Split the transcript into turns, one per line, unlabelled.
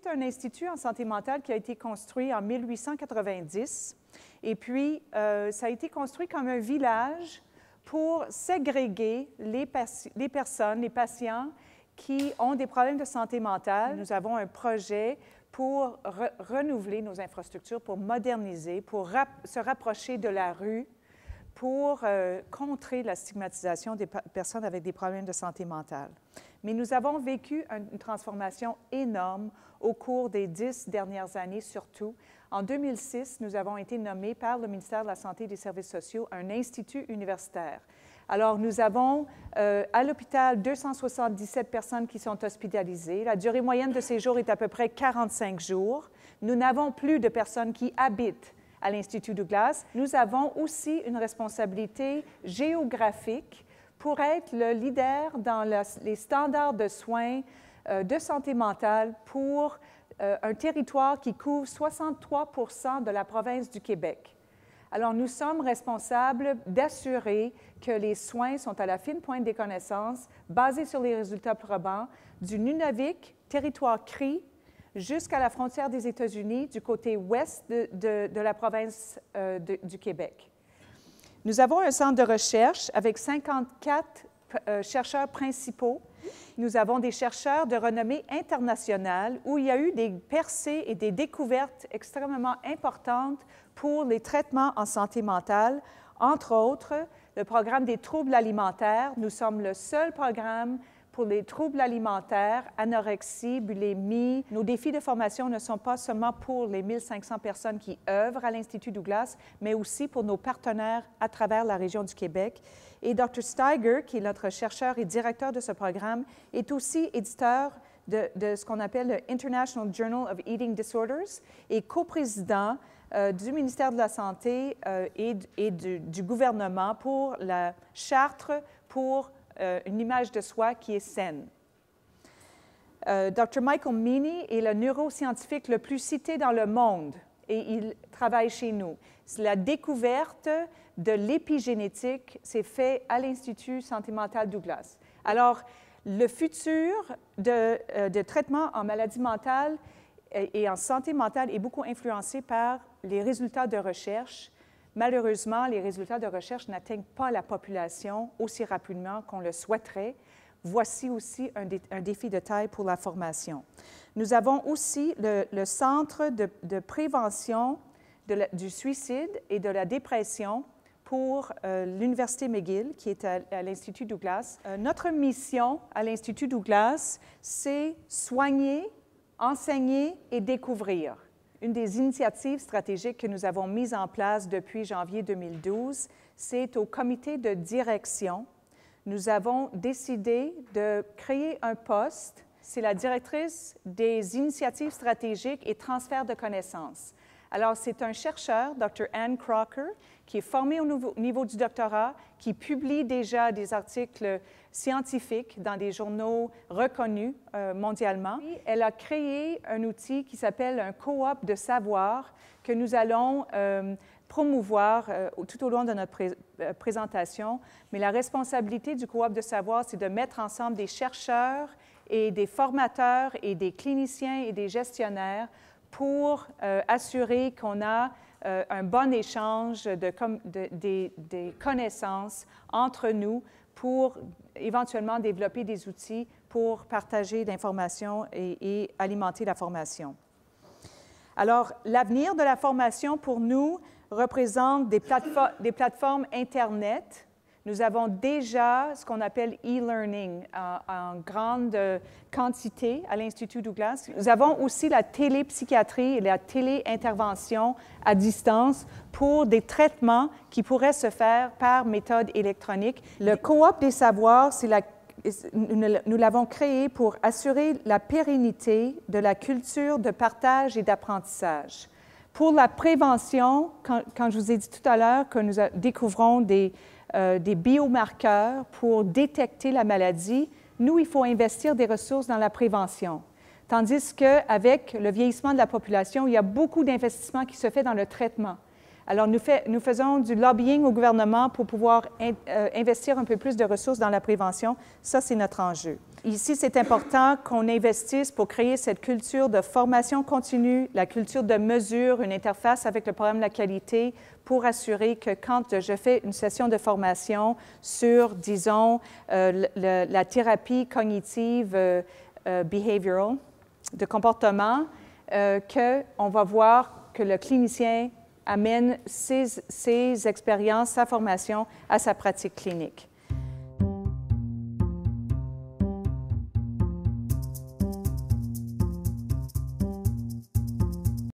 C'est un institut en santé mentale qui a été construit en 1890 et puis ça a été construit comme un village pour ségréguer les personnes, les patients qui ont des problèmes de santé mentale. Nous avons un projet pour renouveler nos infrastructures, pour moderniser, pour se rapprocher de la rue, pour contrer la stigmatisation des personnes avec des problèmes de santé mentale. Mais nous avons vécu une transformation énorme au cours des 10 dernières années, surtout. En 2006, nous avons été nommés par le ministère de la Santé et des Services sociaux un institut universitaire. Alors, nous avons à l'hôpital 277 personnes qui sont hospitalisées. La durée moyenne de séjour est à peu près 45 jours. Nous n'avons plus de personnes qui habitent à l'Institut Douglas. Nous avons aussi une responsabilité géographique pour être le leader dans les standards de soins de santé mentale pour un territoire qui couvre 63 % de la province du Québec. Alors, nous sommes responsables d'assurer que les soins sont à la fine pointe des connaissances, basés sur les résultats probants du Nunavik, territoire CRI, jusqu'à la frontière des États-Unis, du côté ouest de la province du Québec. Nous avons un centre de recherche avec 54 chercheurs principaux. Nous avons des chercheurs de renommée internationale où il y a eu des percées et des découvertes extrêmement importantes pour les traitements en santé mentale, entre autres le programme des troubles alimentaires. Nous sommes le seul programme pour les troubles alimentaires, anorexie, bulimie. Nos défis de formation ne sont pas seulement pour les 1500 personnes qui œuvrent à l'Institut Douglas, mais aussi pour nos partenaires à travers la région du Québec. Et Dr. Steiger, qui est notre chercheur et directeur de ce programme, est aussi éditeur de ce qu'on appelle le International Journal of Eating Disorders et coprésident du ministère de la Santé et du gouvernement pour la charte pour une image de soi qui est saine. Dr. Michael Meaney est le neuroscientifique le plus cité dans le monde et il travaille chez nous. La découverte de l'épigénétique s'est faite à l'Institut Santé mentale Douglas. Alors, le futur de traitement en maladie mentale et en santé mentale est beaucoup influencé par les résultats de recherche. Malheureusement, les résultats de recherche n'atteignent pas la population aussi rapidement qu'on le souhaiterait. Voici aussi un défi de taille pour la formation. Nous avons aussi le Centre de prévention du suicide et de la dépression pour l'Université McGill, qui est à l'Institut Douglas. Notre mission à l'Institut Douglas, c'est soigner, enseigner et découvrir. Une des initiatives stratégiques que nous avons mises en place depuis janvier 2012, c'est au comité de direction. Nous avons décidé de créer un poste. C'est la directrice des initiatives stratégiques et transfert de connaissances. Alors, c'est un chercheur, Dr. Anne Crocker, qui est formé au niveau du doctorat, qui publie déjà des articles scientifiques dans des journaux reconnus mondialement. Elle a créé un outil qui s'appelle un coop de savoir que nous allons promouvoir tout au long de notre présentation. Mais la responsabilité du coop de savoir, c'est de mettre ensemble des chercheurs et des formateurs et des cliniciens et des gestionnaires pour assurer qu'on a un bon échange des connaissances entre nous pour éventuellement développer des outils pour partager d'informations et alimenter la formation. Alors, l'avenir de la formation pour nous représente des plateformes Internet. Nous avons déjà ce qu'on appelle e-learning en grande quantité à l'Institut Douglas. Nous avons aussi la télépsychiatrie et la téléintervention à distance pour des traitements qui pourraient se faire par méthode électronique. Le coop des savoirs, nous l'avons créé pour assurer la pérennité de la culture de partage et d'apprentissage. Pour la prévention, quand je vous ai dit tout à l'heure que nous découvrons des biomarqueurs pour détecter la maladie, nous, il faut investir des ressources dans la prévention. Tandis qu'avec le vieillissement de la population, il y a beaucoup d'investissements qui se fait dans le traitement. Alors, nous faisons du lobbying au gouvernement pour pouvoir investir un peu plus de ressources dans la prévention. Ça, c'est notre enjeu. ici, c'est important qu'on investisse pour créer cette culture de formation continue, la culture de mesure, une interface avec le programme de la qualité pour assurer que quand je fais une session de formation sur, disons, la thérapie cognitive behavioral, de comportement, qu'on va voir que le clinicien amène ses expériences, sa formation à sa pratique clinique.